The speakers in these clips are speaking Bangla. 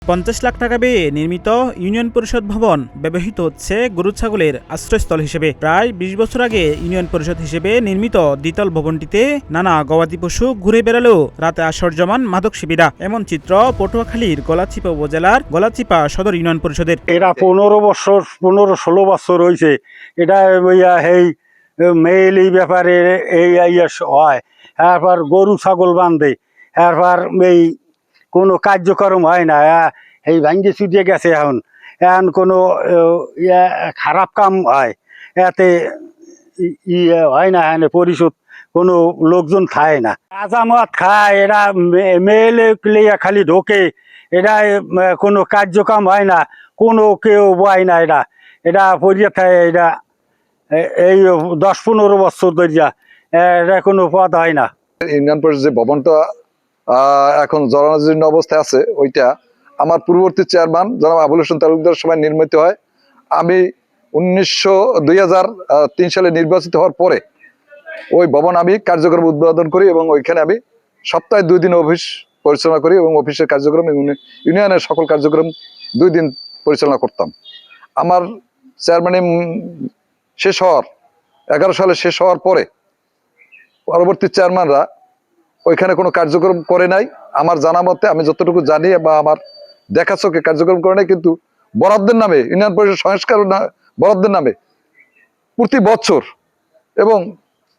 50 লাখ টাকা ব্যয়ে নির্মিত ইউনিয়ন পরিষদ ভবন ব্যবহৃত হচ্ছে গরু ছাগলের আশ্রয়স্থল হিসেবে। প্রায় 20 বছর আগে ইউনিয়ন পরিষদ হিসেবে নির্মিত দ্বিতল ভবনটিতে নানা গবাদি পশু ঘুরে বেড়ালেও রাতে আসর জমান মাদকসেবীরা। এমন চিত্র পটুয়াখালীর গলাচিপা উপজেলার গলাচিপা সদর ইউনিয়ন পরিষদের। এরা 15-16 বছর হয়েছে। এটা এই মেল এই ব্যাপারে এই হয়। এরপর গরু ছাগল বাঁধে, এরপর এই কোনো কার্যক্রম হয় না। এই ভাঙ্গি ছুটিয়ে গেছে। এখন এখন কোনো খারাপ কাম হয়, এতে হয় না। এখানে পরিশোধ কোনো লোকজন খায় না, আজামত খায়। এরা মেলে খালি ঢোকে। এটা কোনো কার্যক্রম হয় না, কোনো কেউ বয় না। এটা পড়িয়ে থাকে। এটা এই 10-15 বছর ধরিয়া এটা কোনো পদ হয় না। ইউনিয়ন পরিষদ যে ভবনটা এখন জরাজীর্ণ অবস্থায় আছে, ওইটা আমার পূর্ববর্তী চেয়ারম্যান জনাব আবুল হোসেন তালুকদার সময় নির্মিত হয়। আমি 2003 সালে নির্বাচিত হওয়ার পরে ওই ভবন আমি কার্যক্রম উদ্বোধন করি এবং ওইখানে আমি সপ্তাহে 2 দিন অফিস পরিচালনা করি এবং অফিসের কার্যক্রম ইউনিয়নের সকল কার্যক্রম 2 দিন পরিচালনা করতাম। আমার চেয়ারম্যান শেষ হওয়ার 11 সালে শেষ হওয়ার পরে পরবর্তী চেয়ারম্যানরা ওইখানে কোনো কার্যক্রম করে নাই। আমার জানা মতে, আমি যতটুকু জানি বা আমার দেখা চোখে কার্যক্রম করে নাই, কিন্তু বরাদ্দের নামে ইউনিয়ন পরিষদ সংস্কার বরাদ্দের নামে প্রতি বছর এবং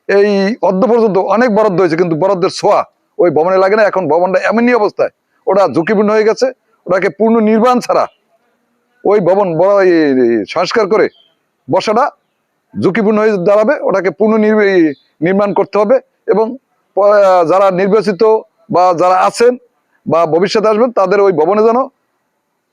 এই অদ্য পর্যন্ত অনেক বরাদ্দ হয়েছে, কিন্তু বরাদ্দের ছোঁয়া ওই ভবনে লাগে না। এখন ভবনটা এমনই অবস্থায়, ওটা ঝুঁকিপূর্ণ হয়ে গেছে। ওটাকে পূর্ণ নির্মাণ ছাড়া ওই ভবন সংস্কার করে বসাটা ঝুঁকিপূর্ণ হয়ে দাঁড়াবে। ওটাকে পূর্ণ নির্মাণ করতে হবে এবং যারা নির্বাচিত বা যারা আছেন বা ভবিষ্যতে আসবেন তাদের ওই ভবনে যেন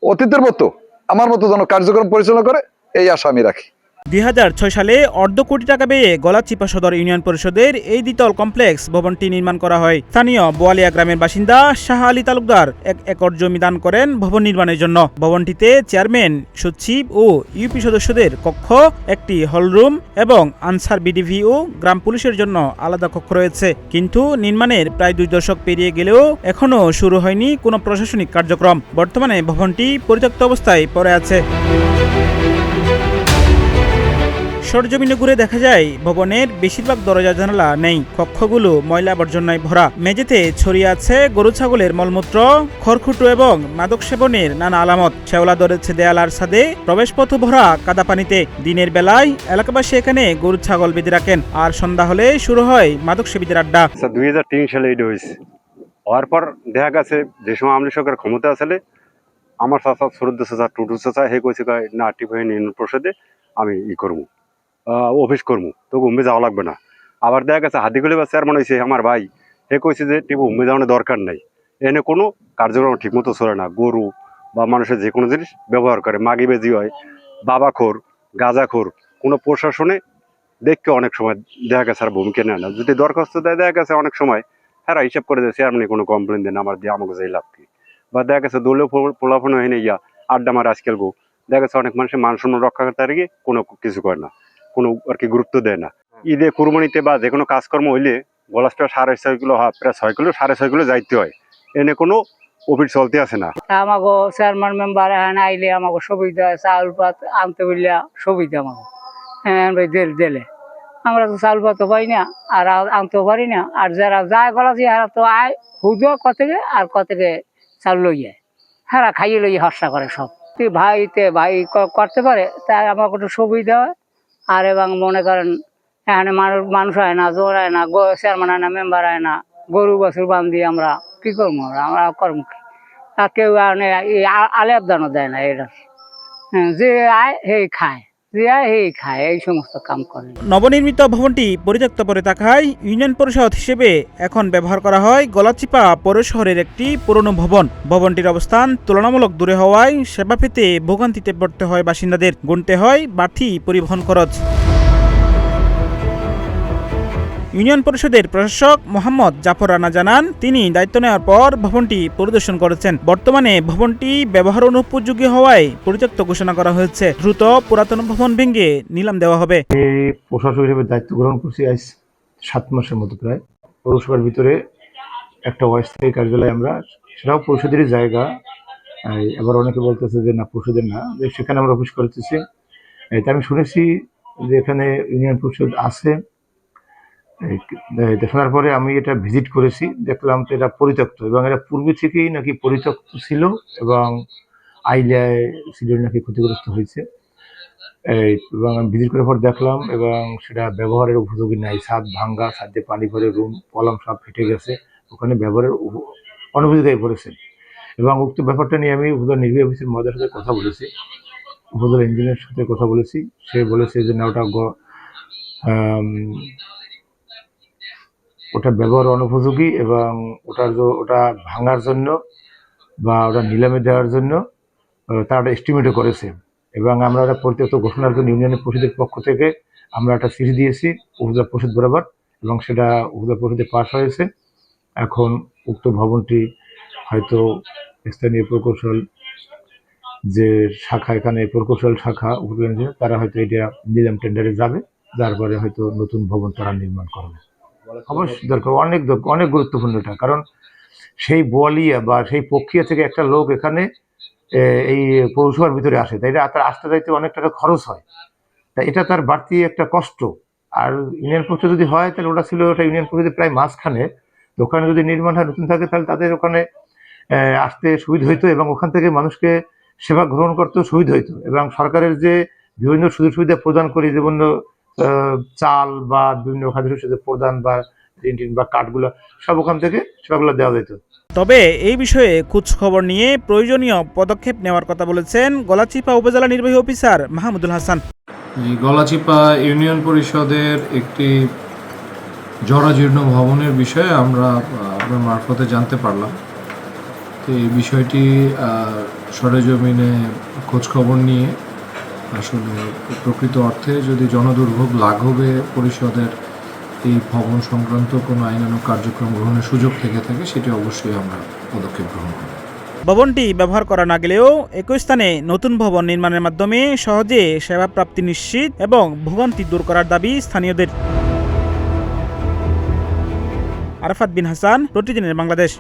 অতীতের মতো আমার মতো যেন কার্যক্রম পরিচালনা করে, এই আশা আমি রাখি। 2006 সালে অর্ধ কোটি টাকা ব্যয়ে গলাচিপা সদর ইউনিয়ন পরিষদের এই দ্বিতল কমপ্লেক্স ভবনটি নির্মাণ করা হয়। স্থানীয় বোয়ালিয়া গ্রামের বাসিন্দা শাহ আলী তালুকদার 1 একর জমি দান করেন ভবন নির্মাণের জন্য। ভবনটিতে চেয়ারম্যান, সচিব ও ইউপি সদস্যদের কক্ষ, একটি হলরুম এবং আনসার বিডিভি ও গ্রাম পুলিশের জন্য আলাদা কক্ষ রয়েছে। কিন্তু নির্মাণের প্রায় 2 দশক পেরিয়ে গেলেও এখনও শুরু হয়নি কোনো প্রশাসনিক কার্যক্রম। বর্তমানে ভবনটি পরিত্যক্ত অবস্থায় পড়ে আছে। সরজমিনে ঘুরে দেখা যায় ভবনের বেশিরভাগ দরজা জানালা নেই। কক্ষগুলো ময়লা আবর্জনায় ভরা। মেঝেতে ছড়িয়ে আছে গরু ছাগলের মলমূত্র, খড়কুটো এবং মাদক সেবনের নানা আলামত। শেওলা ধরেছে দেয়াল আর ছাদে, প্রবেশপথ ভরা কাদা পানিতে। দিনের বেলায় এলাকাবাসী এখানে গরু ছাগল বেঁধে রাখেন, আর সন্ধ্যা হলে শুরু হয় মাদক সেবীদের আড্ডা। 2003 সালে এটা হয়েছে। হওয়ার পর দেখা গেছে যে সময় আমলি সরকার ক্ষমতা আসলে আমার চাচা, শ্রদ্ধা চাচা, টুটু চাচা হে কইছে না টিপ হয়ে ইউনিয়ন পরিষদে আমি করবো, অফিস করবো, তো উম্মে যাওয়া লাগবে না। আবার দেখা গেছে হাতিগুলি বা চেয়ারম্যান হয়েছে আমার ভাই, হে কইছে যে টিপ উম্মে যাওয়ানোর দরকার নাই। এনে কোনো কার্যক্রম ঠিকমতো চলে না। গরু বা মানুষের যে কোনো জিনিস ব্যবহার করে, মাগি বেজি হয়, বাবাখোর, গাঁজাখোর। কোনো প্রশাসনে দেখকে অনেক সময় দেখা গেছে আর ভূমিকা নেয় না। যদি দরখাস্ত দেয় দেখা গেছে অনেক সময় হ্যাঁ হিসাব করে দেয় চেয়ারম্যানে কোনো কমপ্লেন দেন আমার দিয়ে আমাকে যাই লাভ কি। বা দেখা গেছে দলীয় পোলাফোন হয়ে ইয়া আড্ডা মারে আজকাল গো। দেখা গেছে অনেক মানুষের মান সম্মান রক্ষা করতে আর কি কোনো কিছু করে না, কোনো আর কি গুরুত্ব দেয় না। ঈদে কুরবানিতে বা যে কোনো কাজকর্ম হইলে গলাসটা 6.5 কিলো, প্রায় 6 কিলো 6.5 কিলো যাইতে হয়। এনে কোনো অফিস চলতে আসে না। আমাকে চেয়ারম্যান মেম্বার এখানে আইলে আমাকে সুবিধা, চাউল পাত আনতে বললে সুবিধা আমাকে হ্যাঁ ভাই দিলে। আমরা তো চাউল পাত পাই না আর আনতেও পারি না। আর যারা যায় গলাছি হারা তো আয় হুদো কতকে আর কতকে চাউল লই যায়, হারা খাইয়ে লই হর্ষা করে সব। ভাই করতে পারে তাই আমার একটু সুবিধা হয়। আর এবং মনে করেন এখানে মানুষ হয় না, জোর হয় না, চেয়ারম্যান হয় না, মেম্বার হয় না, গরু বাছুর বান্ধি আমরা কি করবো? আমরা কর্ম আর কেউ আলেপ দানও দেয় না। এটা যে আয় হেই খায়, যে আয় হেই খায়, এই সমস্ত কাম করে। নবনির্মিত ভবনটি পরিত্যক্ত পড়ে থাকায় ইউনিয়ন পরিষদ হিসেবে এখন ব্যবহার করা হয় গলাচিপা পৌর শহরের একটি পুরনো ভবন। ভবনটির অবস্থান তুলনামূলক দূরে হওয়ায় সেবা পেতে ভোগান্তিতে পড়তে হয় বাসিন্দাদের। গুনতে হয় বাড়তি পরিবহন খরচ। ইউনিয়ন পরিষদের প্রশাসক মোহাম্মদ জাফর রানা জানান, তিনি দায়িত্ব নেওয়ার পর ভবনটি পরিদর্শন করেছেন। বর্তমানে ভবনটি ব্যবহার অনুপযোগী হওয়ায় পরিত্যক্ত ঘোষণা করা হয়েছে। দ্রুত পুরাতন ভবন ভেঙে নিলাম দেওয়া হবে। প্রশাসক হিসেবে দায়িত্ব গ্রহণ করছি আজ 7 মাসের মতো প্রায়। পৌরসভার ভিতরে একটা অস্থায়ী কার্যালয় আমরা, সেটাও পরিষদেরই জায়গা, এবার অনেকে বলতেছে যে না পরিষদের না, যে সেখানে আমরা অফিস করতেছি। তা আমি শুনেছি যে এখানে ইউনিয়ন পরিষদ আছে। শোনার পরে আমি এটা ভিজিট করেছি, দেখলাম তো এটা পরিত্যক্ত, এবং এটা পূর্বে থেকেই নাকি পরিত্যক্ত ছিল, এবং আইলায় সিলেট নাকি ক্ষতিগ্রস্ত হয়েছে। এবং আমি ভিজিট করার পর দেখলাম, এবং সেটা ব্যবহারের উপযোগী নাই, ছাদ ভাঙ্গা, ছাদ দিয়ে পানি ভরে রুম কলম সব ফেটে গেছে, ওখানে ব্যবহারের অনুপযোগী হয়ে পড়েছে। এবং উক্ত ব্যাপারটা নিয়ে আমি উপজেলা নির্বাহী অফিসের মহোদয়ের সাথে কথা বলেছি, উপজেলা ইঞ্জিনিয়ারের সাথে কথা বলেছি। সে বলেছে যে না, ওটা ব্যবহার অনুপযোগী, এবং ওটা ভাঙার জন্য বা ওটা নিলামে দেওয়ার জন্য তারা একটা এস্টিমেটও করেছে। এবং আমরা ওটা পরিত্যক্ত ঘোষণার জন্য ইউনিয়ন পরিষদের পক্ষ থেকে আমরা একটা চিঠি দিয়েছি উপজেলা পরিষদ বরাবর, এবং সেটা উপজেলা পরিষদে পাস হয়েছে। এখন উক্ত ভবনটি হয়তো স্থানীয় প্রকৌশল যে শাখা, এখানে প্রকৌশল শাখা উপজেলা, তারা হয়তো এটা নিলাম টেন্ডারে যাবে, যার পরে হয়তো নতুন ভবন তারা নির্মাণ করবে। অবশ্যই দরকার, অনেক গুরুত্বপূর্ণ এটা, কারণ সেই বোয়ালিয়া বা সেই প্রক্রিয়া থেকে একটা লোক এখানে এই পৌরসভার ভিতরে আসে, তাই এটা তার আসতে যাইতে অনেক টাকা খরচ হয়, তাই এটা তার বাড়তি একটা কষ্ট। আর ইউনিয়ন পরিষদ যদি হয়, তাহলে ওটা ছিল ওটা ইউনিয়ন পরিষদের প্রায় মাঝখানে, তো ওখানে যদি নির্মাণ হয় নতুন থাকে, তাহলে তাদের ওখানে আসতে সুবিধা হইতো, এবং ওখান থেকে মানুষকে সেবা গ্রহণ করতেও সুবিধা হইতো। এবং সরকারের যে বিভিন্ন সুযোগ সুবিধা প্রদান করি, যেমন চাল বা বিভিন্ন খাদ্য সুবিধা প্রদান বা ঋণ বা কার্ডগুলো, সব ওখান থেকে সেবাগুলো দেওয়া যেত। তবে এই বিষয়ে খোঁজখবর নিয়ে প্রয়োজনীয় পদক্ষেপ নেওয়ার কথা বলেছেন গলাচিপা উপজেলা নির্বাহী অফিসার মাহমুদুল হাসান। গলাচিপা ইউনিয়ন পরিষদের একটি জরাজীর্ণ ভবনের বিষয়ে আমরা আপনার মারফতে জানতে পারলাম। তো এই বিষয়টি সরেজমিনে খোঁজখবর নিয়ে আসলে প্রকৃত অর্থে যদি জনদুর্ভোগ লাঘবে পরিষদের এই ভবন সংক্রান্ত কোনো আইনানুগ কার্যক্রম গ্রহণের সুযোগ থেকে থাকে, সেটি অবশ্যই আমরা পদক্ষেপ গ্রহণ করব। ভবনটি ব্যবহার করা না গেলেও একই স্থানে নতুন ভবন নির্মাণের মাধ্যমে সহজে সেবা প্রাপ্তি নিশ্চিত এবং ভোগান্তি দূর করার দাবি স্থানীয়দের। আরাফাত বিন হাসান, প্রতিদিনের বাংলাদেশ।